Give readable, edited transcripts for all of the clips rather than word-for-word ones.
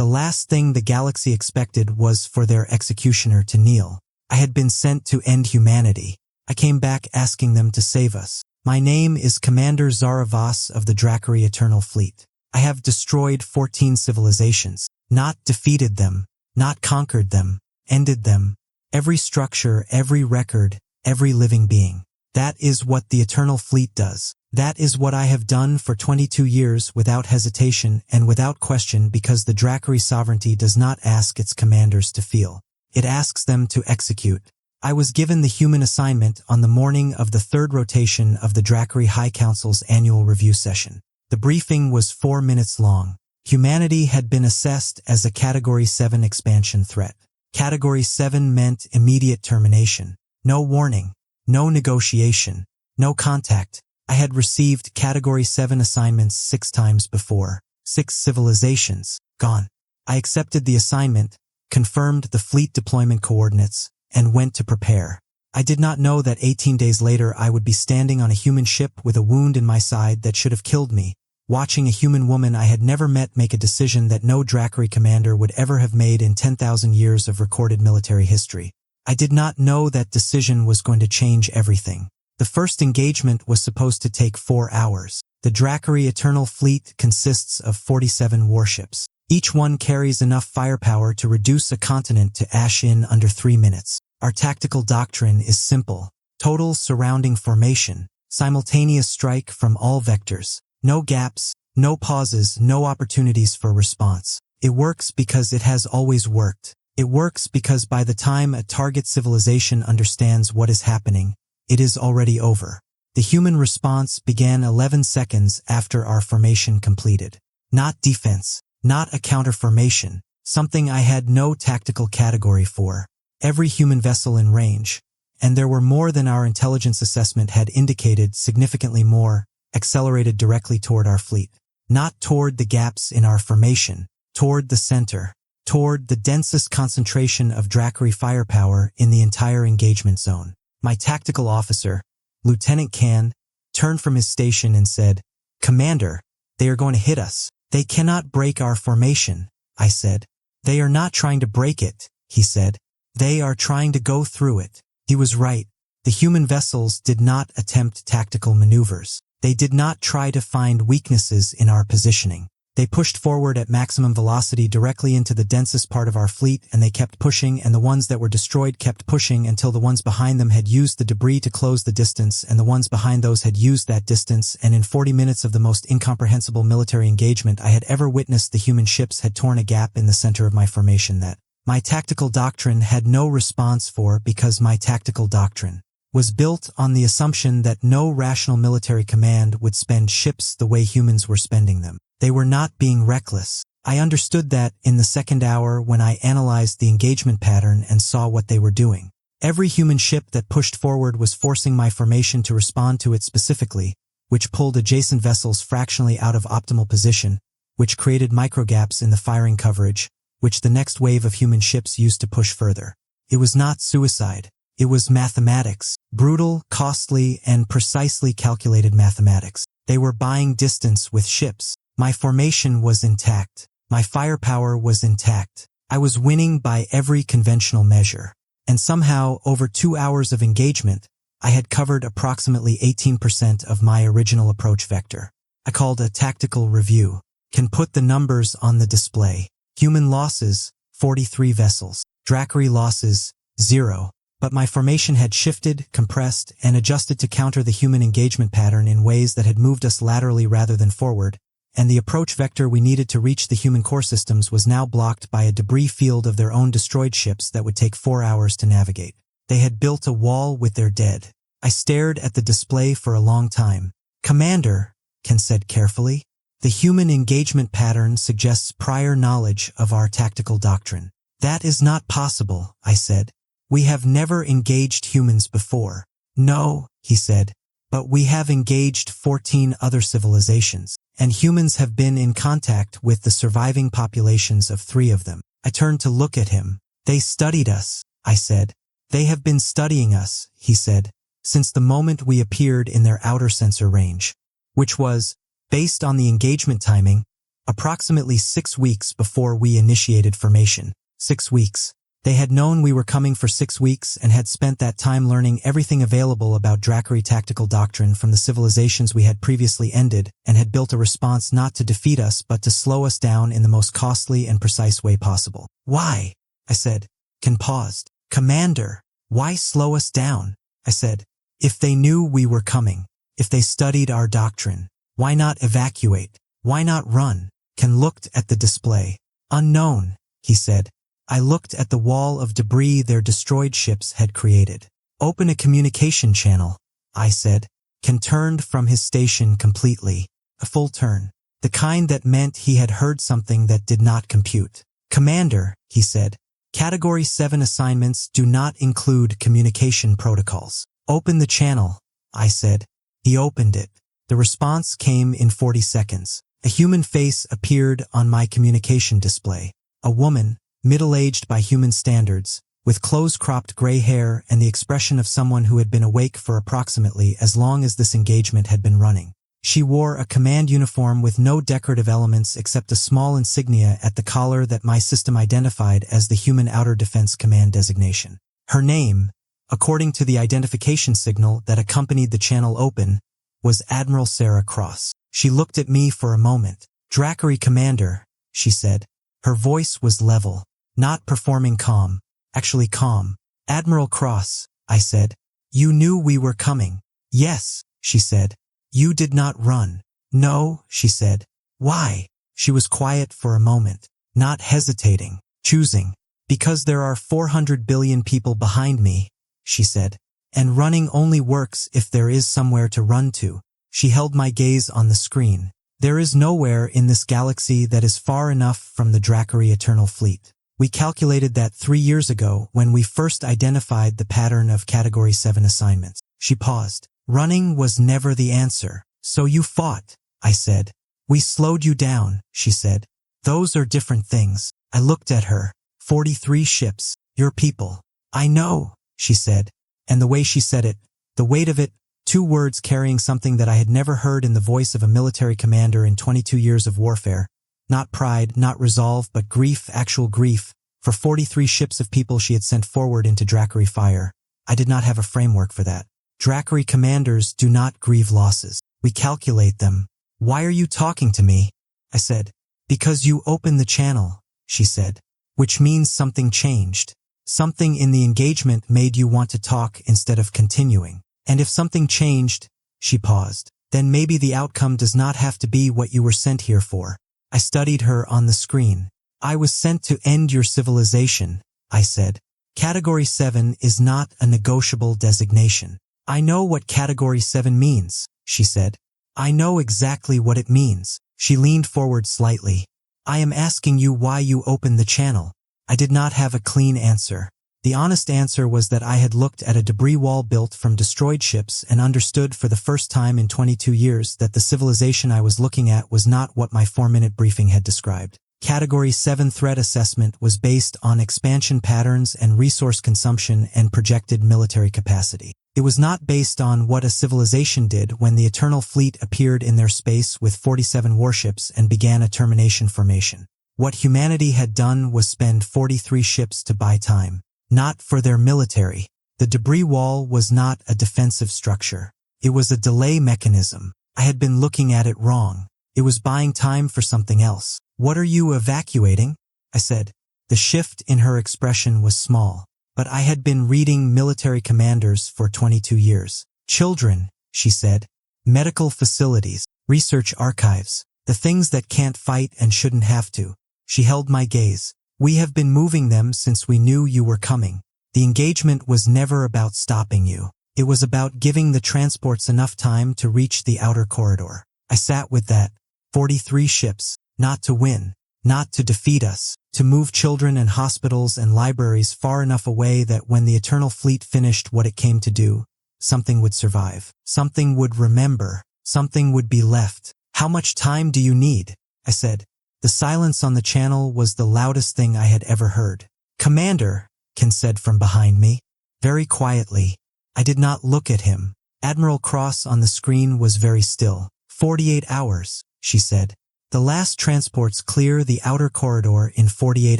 The last thing the galaxy expected was for their executioner to kneel. I had been sent to end humanity. I came back asking them to save us. My name is Commander Zaravas of the Dracari Eternal Fleet. I have destroyed 14 civilizations, not defeated them, not conquered them, ended them. Every structure, every record, every living being. That is what the Eternal Fleet does. That is what I have done for 22 years without hesitation and without question, because the Dracari sovereignty does not ask its commanders to feel. It asks them to execute. I was given the human assignment on the morning of the third rotation of the Dracari High Council's annual review session. The briefing was 4 minutes long. Humanity had been assessed as a Category 7 expansion threat. Category 7 meant immediate termination. No warning, no negotiation, no contact. I had received Category 7 assignments 6 times before. 6 civilizations, gone. I accepted the assignment, confirmed the fleet deployment coordinates, and went to prepare. I did not know that 18 days later I would be standing on a human ship with a wound in my side that should have killed me, watching a human woman I had never met make a decision that no Dracari commander would ever have made in 10,000 years of recorded military history. I did not know that decision was going to change everything. The first engagement was supposed to take 4 hours. The Dracari Eternal Fleet consists of 47 warships. Each one carries enough firepower to reduce a continent to ash in under 3 minutes. Our tactical doctrine is simple. Total surrounding formation. Simultaneous strike from all vectors. No gaps, no pauses, no opportunities for response. It works because it has always worked. It works because by the time a target civilization understands what is happening, it is already over. The human response began 11 seconds after our formation completed. Not defense, not a counter formation, something I had no tactical category for. Every human vessel in range, and there were more than our intelligence assessment had indicated, significantly more, accelerated directly toward our fleet. Not toward the gaps in our formation, toward the center, toward the densest concentration of Dracari firepower in the entire engagement zone. My tactical officer, Lieutenant Can, turned from his station and said, "Commander, they are going to hit us. They cannot break our formation," I said. "They are not trying to break it," he said. "They are trying to go through it." He was right. The human vessels did not attempt tactical maneuvers. They did not try to find weaknesses in our positioning. They pushed forward at maximum velocity directly into the densest part of our fleet, and they kept pushing, and the ones that were destroyed kept pushing until the ones behind them had used the debris to close the distance, and the ones behind those had used that distance, and in 40 minutes of the most incomprehensible military engagement I had ever witnessed, the human ships had torn a gap in the center of my formation that my tactical doctrine had no response for, because my tactical doctrine was built on the assumption that no rational military command would spend ships the way humans were spending them. They were not being reckless. I understood that in the second hour when I analyzed the engagement pattern and saw what they were doing. Every human ship that pushed forward was forcing my formation to respond to it specifically, which pulled adjacent vessels fractionally out of optimal position, which created microgaps in the firing coverage, which the next wave of human ships used to push further. It was not suicide. It was mathematics. Brutal, costly, and precisely calculated mathematics. They were buying distance with ships. My formation was intact. My firepower was intact. I was winning by every conventional measure. And somehow, over 2 hours of engagement, I had covered approximately 18% of my original approach vector. I called a tactical review. Can put the numbers on the display. Human losses, 43 vessels. Dracari losses, 0. But my formation had shifted, compressed, and adjusted to counter the human engagement pattern in ways that had moved us laterally rather than forward, and the approach vector we needed to reach the human core systems was now blocked by a debris field of their own destroyed ships that would take 4 hours to navigate. They had built a wall with their dead. I stared at the display for a long time. "Commander," Ken said carefully, "the human engagement pattern suggests prior knowledge of our tactical doctrine." "That is not possible," I said. "We have never engaged humans before." "No," he said, "but we have engaged 14 other civilizations, and humans have been in contact with the surviving populations of 3 of them." I turned to look at him. "They studied us," I said. "They have been studying us," he said, "since the moment we appeared in their outer sensor range," which was, based on the engagement timing, approximately 6 weeks before we initiated formation. 6 weeks. They had known we were coming for 6 weeks and had spent that time learning everything available about Dracari tactical doctrine from the civilizations we had previously ended, and had built a response not to defeat us but to slow us down in the most costly and precise way possible. Why? I said. Ken paused. Commander, why slow us down? I said. If they knew we were coming, if they studied our doctrine, why not evacuate? Why not run? Ken looked at the display. Unknown, he said. I looked at the wall of debris their destroyed ships had created. Open a communication channel, I said. Ken turned from his station completely. A full turn. The kind that meant he had heard something that did not compute. Commander, he said. Category 7 assignments do not include communication protocols. Open the channel, I said. He opened it. The response came in 40 seconds. A human face appeared on my communication display. A woman, middle-aged by human standards, with close-cropped gray hair and the expression of someone who had been awake for approximately as long as this engagement had been running. She wore a command uniform with no decorative elements except a small insignia at the collar that my system identified as the Human Outer Defense Command designation. Her name, according to the identification signal that accompanied the channel open, was Admiral Sarah Cross. She looked at me for a moment. Dracari Commander, she said. Her voice was level. Not performing calm, actually calm. Admiral Cross, I said. You knew we were coming. Yes, she said. You did not run. No, she said. Why? She was quiet for a moment, not hesitating, choosing. Because there are 400 billion people behind me, she said. And running only works if there is somewhere to run to. She held my gaze on the screen. There is nowhere in this galaxy that is far enough from the Dracari Eternal Fleet. We calculated that 3 years ago when we first identified the pattern of Category 7 assignments. She paused. Running was never the answer. So you fought, I said. We slowed you down, she said. Those are different things. I looked at her. 43 ships. Your people. I know, she said. And the way she said it, the weight of it, 2 words carrying something that I had never heard in the voice of a military commander in 22 years of warfare. Not pride, not resolve, but grief, actual grief, for 43 ships of people she had sent forward into Dracari fire. I did not have a framework for that. Dracari commanders do not grieve losses. We calculate them. Why are you talking to me? I said. Because you opened the channel, she said. Which means something changed. Something in the engagement made you want to talk instead of continuing. And if something changed, she paused, then maybe the outcome does not have to be what you were sent here for. I studied her on the screen. I was sent to end your civilization, I said. Category 7 is not a negotiable designation. I know what Category 7 means, she said. I know exactly what it means. She leaned forward slightly. I am asking you why you opened the channel. I did not have a clean answer. The honest answer was that I had looked at a debris wall built from destroyed ships and understood for the first time in 22 years that the civilization I was looking at was not what my 4-minute briefing had described. Category 7 threat assessment was based on expansion patterns and resource consumption and projected military capacity. It was not based on what a civilization did when the Eternal Fleet appeared in their space with 47 warships and began a termination formation. What humanity had done was spend 43 ships to buy time. Not for their military. The debris wall was not a defensive structure. It was a delay mechanism. I had been looking at it wrong. It was buying time for something else. What are you evacuating? I said. The shift in her expression was small. But I had been reading military commanders for 22 years. Children, she said. Medical facilities, research archives, the things that can't fight and shouldn't have to. She held my gaze. We have been moving them since we knew you were coming. The engagement was never about stopping you. It was about giving the transports enough time to reach the outer corridor. I sat with that. 43 ships, not to win, not to defeat us, to move children and hospitals and libraries far enough away that when the Eternal Fleet finished what it came to do, something would survive. Something would remember. Something would be left. How much time do you need? I said. The silence on the channel was the loudest thing I had ever heard. Commander, Ken said from behind me. Very quietly. I did not look at him. Admiral Cross on the screen was very still. 48 hours, she said. The last transports clear the outer corridor in 48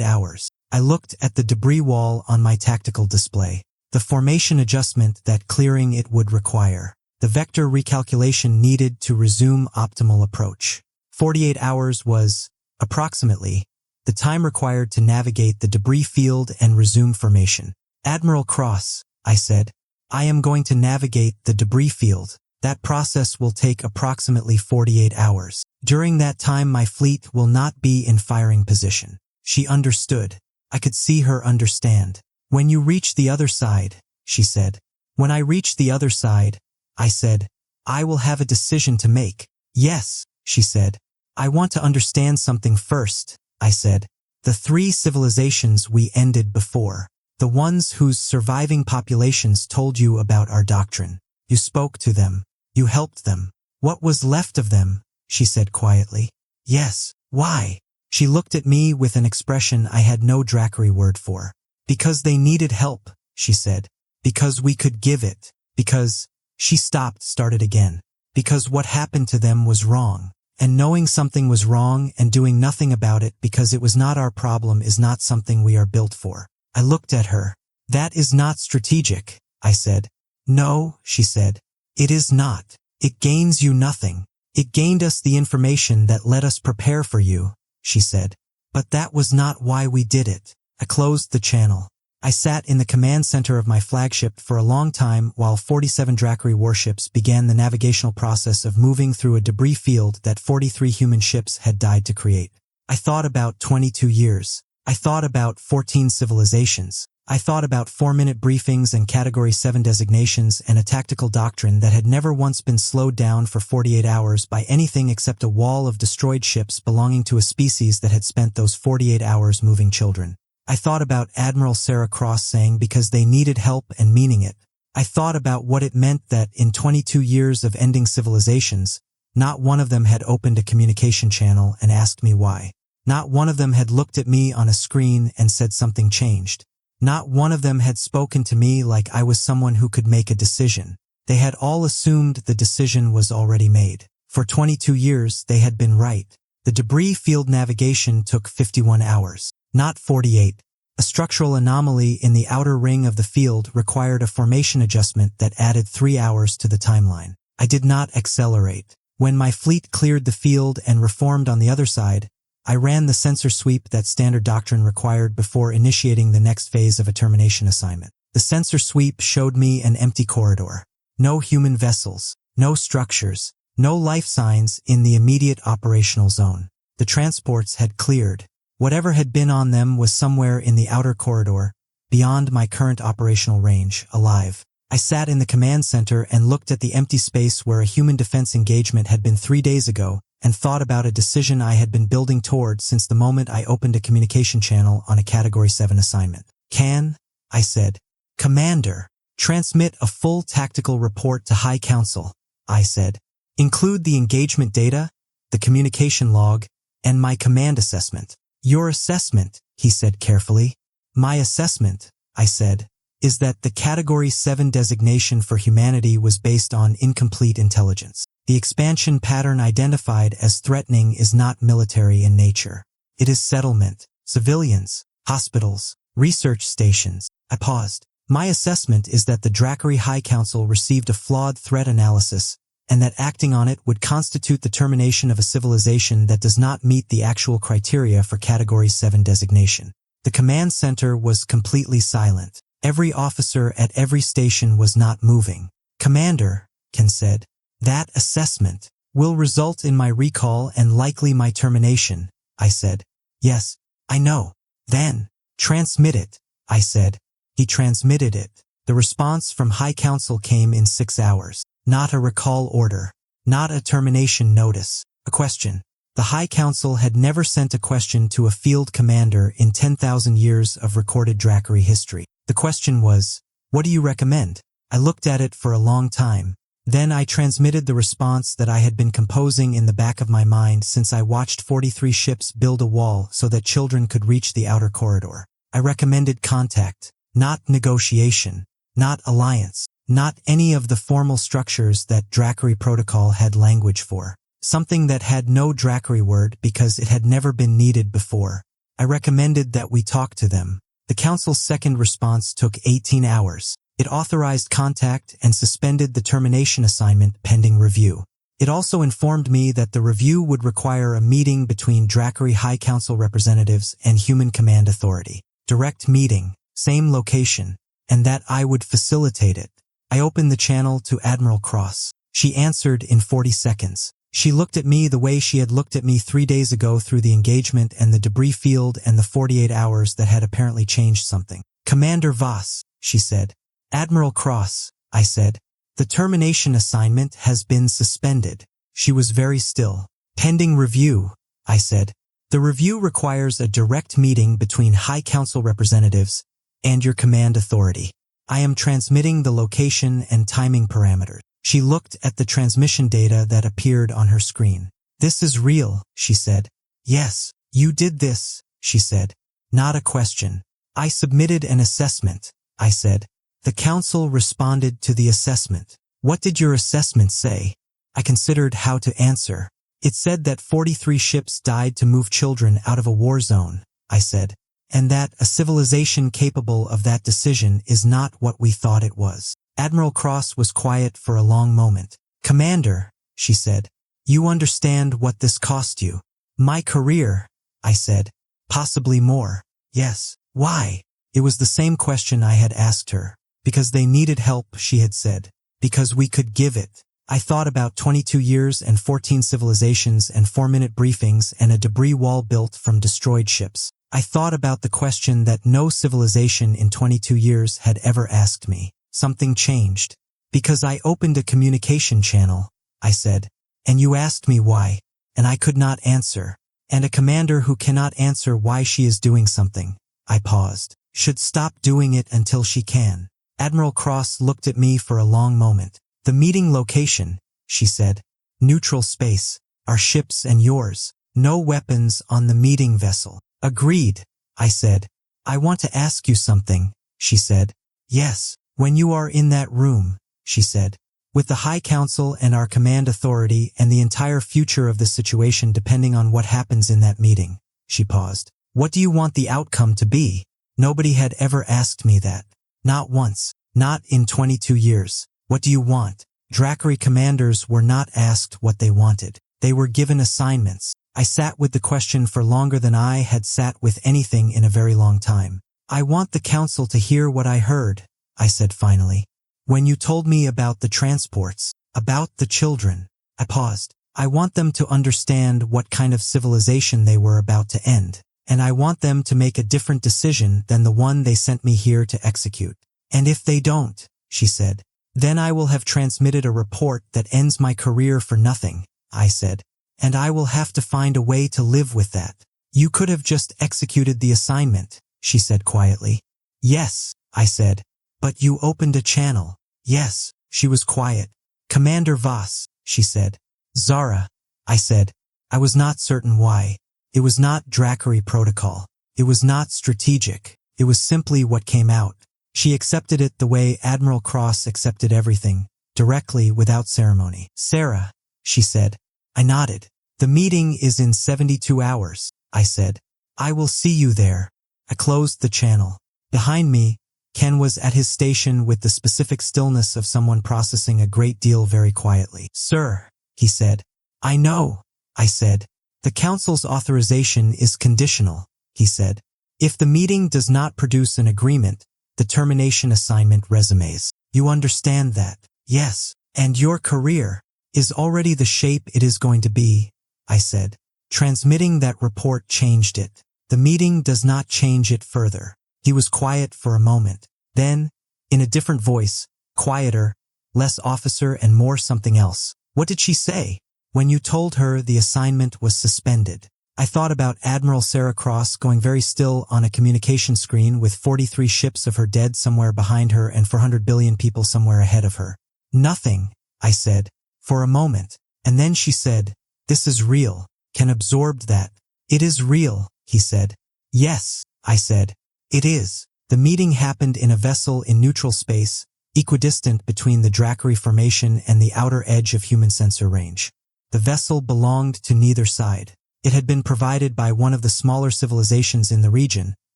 hours. I looked at the debris wall on my tactical display. The formation adjustment that clearing it would require. The vector recalculation needed to resume optimal approach. 48 hours was, approximately, the time required to navigate the debris field and resume formation. Admiral Cross, I said, I am going to navigate the debris field. That process will take approximately 48 hours. During that time my fleet will not be in firing position. She understood. I could see her understand. When you reach the other side, she said. When I reach the other side, I said, I will have a decision to make. Yes, she said. I want to understand something first, I said. The 3 civilizations we ended before. The ones whose surviving populations told you about our doctrine. You spoke to them. You helped them. What was left of them? She said quietly. Yes. Why? She looked at me with an expression I had no Dracari word for. Because they needed help, she said. Because we could give it. Because, she started again. Because what happened to them was wrong. And knowing something was wrong and doing nothing about it because it was not our problem is not something we are built for. I looked at her. That is not strategic, I said. No, she said. It is not. It gains you nothing. It gained us the information that let us prepare for you, she said. But that was not why we did it. I closed the channel. I sat in the command center of my flagship for a long time while 47 Dracari warships began the navigational process of moving through a debris field that 43 human ships had died to create. I thought about 22 years. I thought about 14 civilizations. I thought about 4-minute briefings and Category 7 designations and a tactical doctrine that had never once been slowed down for 48 hours by anything except a wall of destroyed ships belonging to a species that had spent those 48 hours moving children. I thought about Admiral Sarah Cross saying because they needed help and meaning it. I thought about what it meant that in 22 years of ending civilizations, not one of them had opened a communication channel and asked me why. Not one of them had looked at me on a screen and said something changed. Not one of them had spoken to me like I was someone who could make a decision. They had all assumed the decision was already made. For 22 years, they had been right. The debris field navigation took 51 hours, not 48. A structural anomaly in the outer ring of the field required a formation adjustment that added 3 hours to the timeline. I did not accelerate. When my fleet cleared the field and reformed on the other side, I ran the sensor sweep that standard doctrine required before initiating the next phase of a termination assignment. The sensor sweep showed me an empty corridor. No human vessels, no structures, no life signs in the immediate operational zone. The transports had cleared. Whatever had been on them was somewhere in the outer corridor, beyond my current operational range, alive. I sat in the command center and looked at the empty space where a human defense engagement had been 3 days ago, and thought about a decision I had been building toward since the moment I opened a communication channel on a Category 7 assignment. I said. Commander, transmit a full tactical report to High Council, I said. Include the engagement data, the communication log, and my command assessment. Your assessment, he said carefully. My assessment, I said, is that the Category 7 designation for humanity was based on incomplete intelligence. The expansion pattern identified as threatening is not military in nature. It is settlement, civilians, hospitals, research stations. I paused. My assessment is that the Dracari High Council received a flawed threat analysis, and that acting on it would constitute the termination of a civilization that does not meet the actual criteria for Category 7 designation. The command center was completely silent. Every officer at every station was not moving. Commander, Ken said, that assessment will result in my recall and likely my termination, I said. Yes, I know. Then, transmit it, I said. He transmitted it. The response from High Council came in 6 hours. Not a recall order. Not a termination notice. A question. The High Council had never sent a question to a field commander in 10,000 years of recorded Dracari history. The question was, what do you recommend? I looked at it for a long time. Then I transmitted the response that I had been composing in the back of my mind since I watched 43 ships build a wall so that children could reach the outer corridor. I recommended contact, not negotiation, not alliance, not any of the formal structures that Dracari protocol had language for. something that had no Dracari word because it had never been needed before. I recommended that we talk to them. The council's second response took 18 hours. It authorized contact and suspended the termination assignment pending review. It also informed me that the review would require a meeting between Dracari High Council representatives and Human Command Authority. Direct meeting, same location, and that I would facilitate it. I opened the channel to Admiral Cross. She answered in 40 seconds. She looked at me the way she had looked at me 3 days ago through the engagement and the debris field and the 48 hours that had apparently changed something. Commander Voss, she said. Admiral Cross, I said. The termination assignment has been suspended. She was very still. Pending review, I said. The review requires a direct meeting between High Council representatives and your command authority. I am transmitting the location and timing parameters. She looked at the transmission data that appeared on her screen. This is real, she said. Yes, you did this, she said. Not a question. I submitted an assessment, I said. The council responded to the assessment. What did your assessment say? I considered how to answer. It said that 43 ships died to move children out of a war zone, I said, and that a civilization capable of that decision is not what we thought it was. Admiral Cross was quiet for a long moment. Commander, she said, you understand what this cost you. My career, I said. Possibly more. Yes. Why? It was the same question I had asked her. Because they needed help, she had said. Because we could give it. I thought about 22 years and 14 civilizations and 4-minute briefings and a debris wall built from destroyed ships. I thought about the question that no civilization in 22 years had ever asked me. Something changed. Because I opened a communication channel, I said. And you asked me why. And I could not answer. And a commander who cannot answer why she is doing something, I paused, should stop doing it until she can. Admiral Cross looked at me for a long moment. The meeting location, she said. Neutral space. Our ships and yours. No weapons on the meeting vessel. Agreed, I said. I want to ask you something, she said. Yes, when you are in that room, she said. With the High Council and our command authority and the entire future of the situation depending on what happens in that meeting, she paused. What do you want the outcome to be? Nobody had ever asked me that. Not once. Not in 22 years. What do you want? Dracari commanders were not asked what they wanted. They were given assignments. I sat with the question for longer than I had sat with anything in a very long time. I want the council to hear what I heard, I said finally. When you told me about the transports, about the children, I paused. I want them to understand what kind of civilization they were about to end. And I want them to make a different decision than the one they sent me here to execute. And if they don't, she said, then I will have transmitted a report that ends my career for nothing, I said. And I will have to find a way to live with that. You could have just executed the assignment, she said quietly. Yes, I said. But you opened a channel. Yes, she was quiet. Commander Voss, she said. Zara, I said. I was not certain why. It was not Dracari protocol. It was not strategic. It was simply what came out. She accepted it the way Admiral Cross accepted everything, directly without ceremony. Sarah, she said. I nodded. The meeting is in 72 hours, I said. I will see you there. I closed the channel. Behind me, Ken was at his station with the specific stillness of someone processing a great deal very quietly. Sir, he said. I know, I said. The council's authorization is conditional, he said. If the meeting does not produce an agreement, the termination assignment resumes. You understand that? Yes. And your career is already the shape it is going to be, I said. Transmitting that report changed it. The meeting does not change it further. He was quiet for a moment. Then, in a different voice, quieter, less officer and more something else. What did she say? When you told her the assignment was suspended. I thought about Admiral Sarah Cross going very still on a communication screen with 43 ships of her dead somewhere behind her and 400 billion people somewhere ahead of her. Nothing, I said, for a moment. And then she said, this is real. Ken absorbed that. It is real, he said. Yes, I said. It is. The meeting happened in a vessel in neutral space, equidistant between the Dracari formation and the outer edge of human sensor range. The vessel belonged to neither side. It had been provided by one of the smaller civilizations in the region,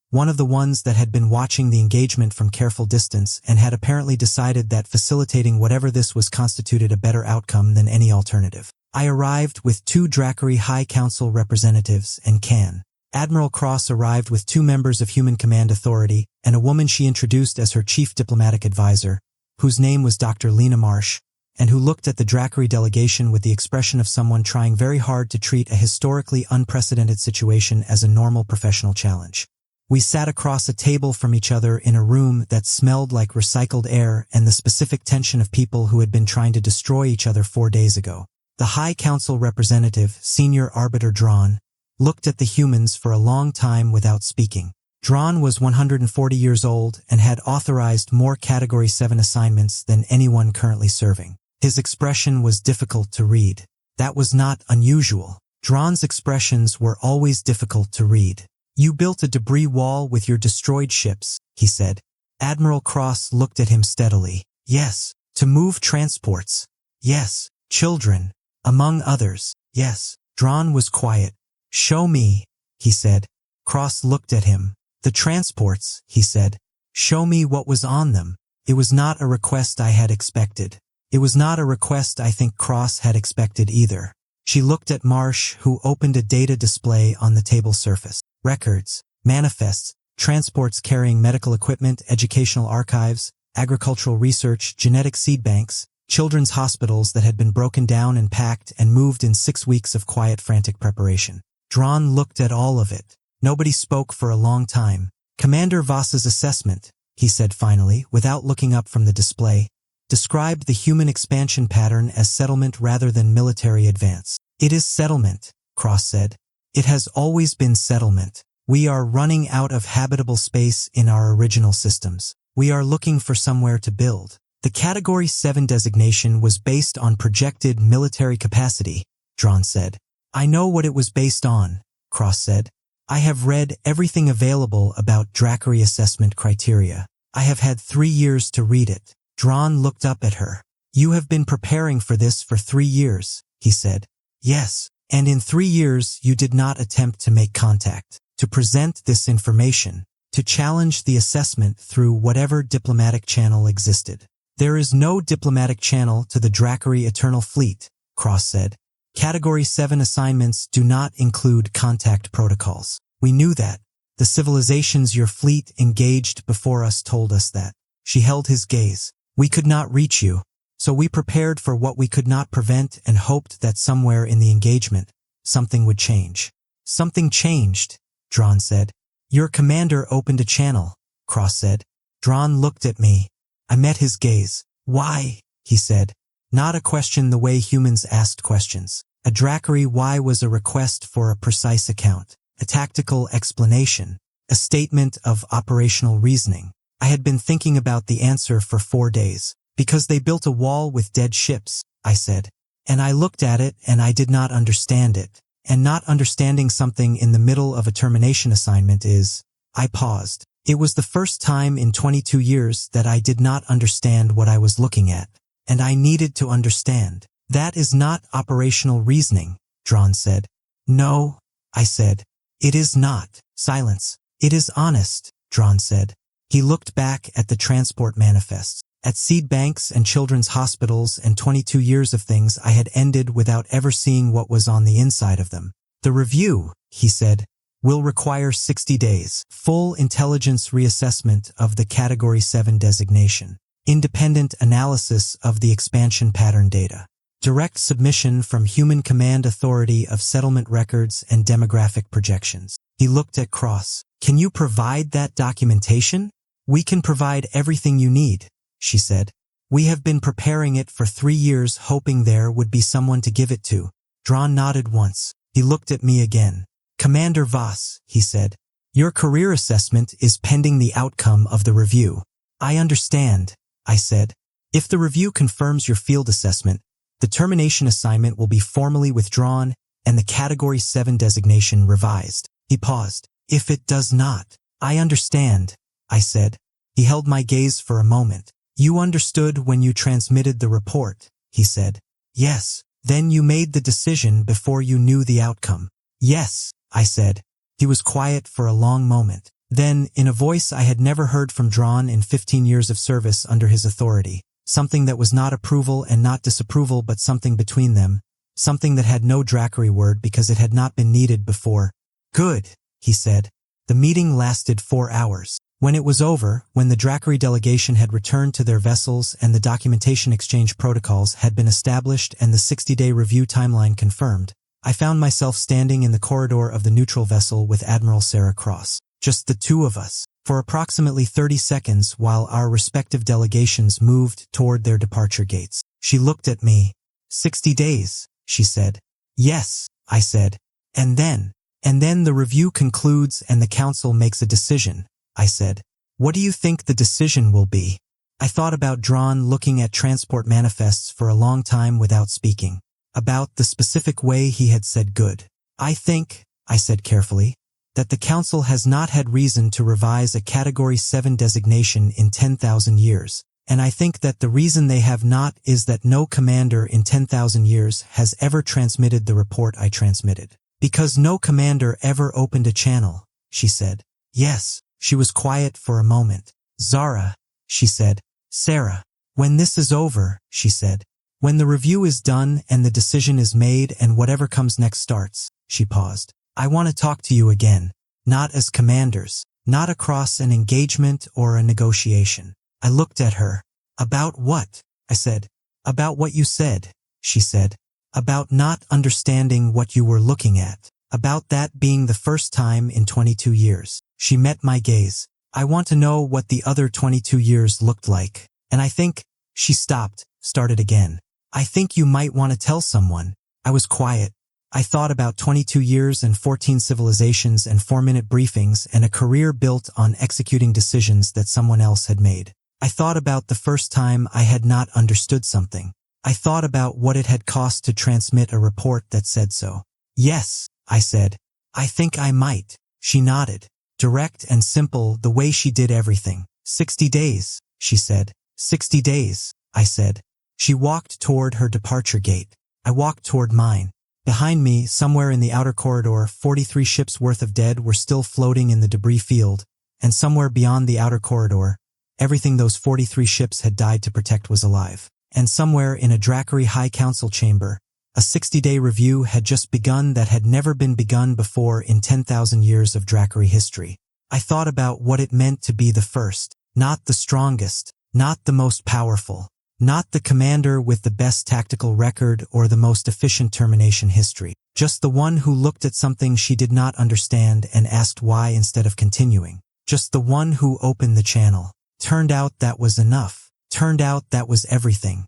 one of the ones that had been watching the engagement from careful distance and had apparently decided that facilitating whatever this was constituted a better outcome than any alternative. I arrived with 2 Dracari High Council representatives and Can. Admiral Cross arrived with 2 members of Human Command Authority and a woman she introduced as her chief diplomatic advisor, whose name was Dr. Lena Marsh, and who looked at the Dracari delegation with the expression of someone trying very hard to treat a historically unprecedented situation as a normal professional challenge. We sat across a table from each other in a room that smelled like recycled air and the specific tension of people who had been trying to destroy each other 4 days ago. The High Council representative, Senior Arbiter Drawn, looked at the humans for a long time without speaking. Drawn was 140 years old and had authorized more Category 7 assignments than anyone currently serving. His expression was difficult to read. That was not unusual. Drawn's expressions were always difficult to read. "You built a debris wall with your destroyed ships," he said. Admiral Cross looked at him steadily. "Yes. To move transports. Yes. Children. Among others. Yes." Drawn was quiet. "Show me," he said. Cross looked at him. "The transports," he said. "Show me what was on them." It was not a request I had expected. It was not a request I think Cross had expected either. She looked at Marsh, who opened a data display on the table surface. Records, manifests, transports carrying medical equipment, educational archives, agricultural research, genetic seed banks, children's hospitals that had been broken down and packed and moved in 6 weeks of quiet, frantic preparation. Drawn looked at all of it. Nobody spoke for a long time. "Commander Voss's assessment," he said finally, without looking up from the display, described the human expansion pattern as settlement rather than military advance. "It is settlement," Cross said. "It has always been settlement. We are running out of habitable space in our original systems. We are looking for somewhere to build." The Category 7 designation was based on projected military capacity, Drawn said. "I know what it was based on," Cross said. "I have read everything available about Dracari assessment criteria. I have had 3 years to read it." Drawn looked up at her. "You have been preparing for this for 3 years, he said. "Yes. And in 3 years you did not attempt to make contact, to present this information, to challenge the assessment through whatever diplomatic channel existed." "There is no diplomatic channel to the Dracari Eternal Fleet," Cross said. "Category 7 assignments do not include contact protocols. We knew that. The civilizations your fleet engaged before us told us that." She held his gaze. "We could not reach you. So we prepared for what we could not prevent and hoped that somewhere in the engagement, something would change." "Something changed," Drawn said. "Your commander opened a channel," Cross said. Drawn looked at me. I met his gaze. "Why?" he said. Not a question the way humans asked questions. A Dracari why was a request for a precise account, a tactical explanation, a statement of operational reasoning. I had been thinking about the answer for 4 days. "Because they built a wall with dead ships," I said. And I looked at it and I did not understand it. And not understanding something in the middle of a termination assignment is... I paused. It was the first time in 22 years that I did not understand what I was looking at. And I needed to understand. "That is not operational reasoning," Drawn said. "No," I said. "It is not." Silence. "It is honest," Drawn said. He looked back at the transport manifests, at seed banks and children's hospitals and 22 years of things I had ended without ever seeing what was on the inside of them. "The review," he said, "will require 60 days. Full intelligence reassessment of the Category 7 designation. Independent analysis of the expansion pattern data. Direct submission from Human Command Authority of settlement records and demographic projections." He looked at Cross. "Can you provide that documentation?" "We can provide everything you need," she said. "We have been preparing it for 3 years hoping there would be someone to give it to." Drawn nodded once. He looked at me again. "Commander Voss," he said, "your career assessment is pending the outcome of the review." "I understand," I said. "If the review confirms your field assessment, the termination assignment will be formally withdrawn and the Category 7 designation revised." He paused. "If it does not." "I understand," I said. He held my gaze for a moment. "You understood when you transmitted the report," he said. "Yes." Then you made the decision before you knew the outcome. Yes, I said. He was quiet for a long moment. Then, in a voice I had never heard from Drawn in 15 years of service under his authority, something that was not approval and not disapproval but something between them, something that had no Drackery word because it had not been needed before. Good, he said. The meeting lasted 4 hours. When it was over, when the Drackery delegation had returned to their vessels and the documentation exchange protocols had been established and the 60-day review timeline confirmed, I found myself standing in the corridor of the neutral vessel with Admiral Sarah Cross. Just the two of us, for approximately 30 seconds while our respective delegations moved toward their departure gates. She looked at me. 60 days, she said. Yes, I said. And then the review concludes and the council makes a decision, I said. What do you think the decision will be? I thought about Drawn looking at transport manifests for a long time without speaking. About the specific way he had said good. I think, I said carefully, that the council has not had reason to revise a Category 7 designation in 10,000 years, and I think that the reason they have not is that no commander in 10,000 years has ever transmitted the report I transmitted. Because no commander ever opened a channel, she said. Yes, she was quiet for a moment. Zara, she said. Sarah, when this is over, she said. When the review is done and the decision is made and whatever comes next starts, she paused. I want to talk to you again, not as commanders, not across an engagement or a negotiation. I looked at her. About what? I said. About what you said, she said. About not understanding what you were looking at. About that being the first time in 22 years. She met my gaze. I want to know what the other 22 years looked like. And I think, she stopped, started again. I think you might want to tell someone. I was quiet. I thought about 22 years and 14 civilizations and 4-minute briefings and a career built on executing decisions that someone else had made. I thought about the first time I had not understood something. I thought about what it had cost to transmit a report that said so. Yes, I said. I think I might. She nodded. Direct and simple the way she did everything. 60 days, she said. 60 days, I said. She walked toward her departure gate. I walked toward mine. Behind me, somewhere in the outer corridor, 43 ships worth of dead were still floating in the debris field, and somewhere beyond the outer corridor, everything those 43 ships had died to protect was alive. And somewhere in a Drackery High Council chamber, a 60-day review had just begun that had never been begun before in 10,000 years of Drackery history. I thought about what it meant to be the first, not the strongest, not the most powerful, not the commander with the best tactical record or the most efficient termination history, just the one who looked at something she did not understand and asked why instead of continuing, just the one who opened the channel. Turned out that was enough. Turned out that was everything.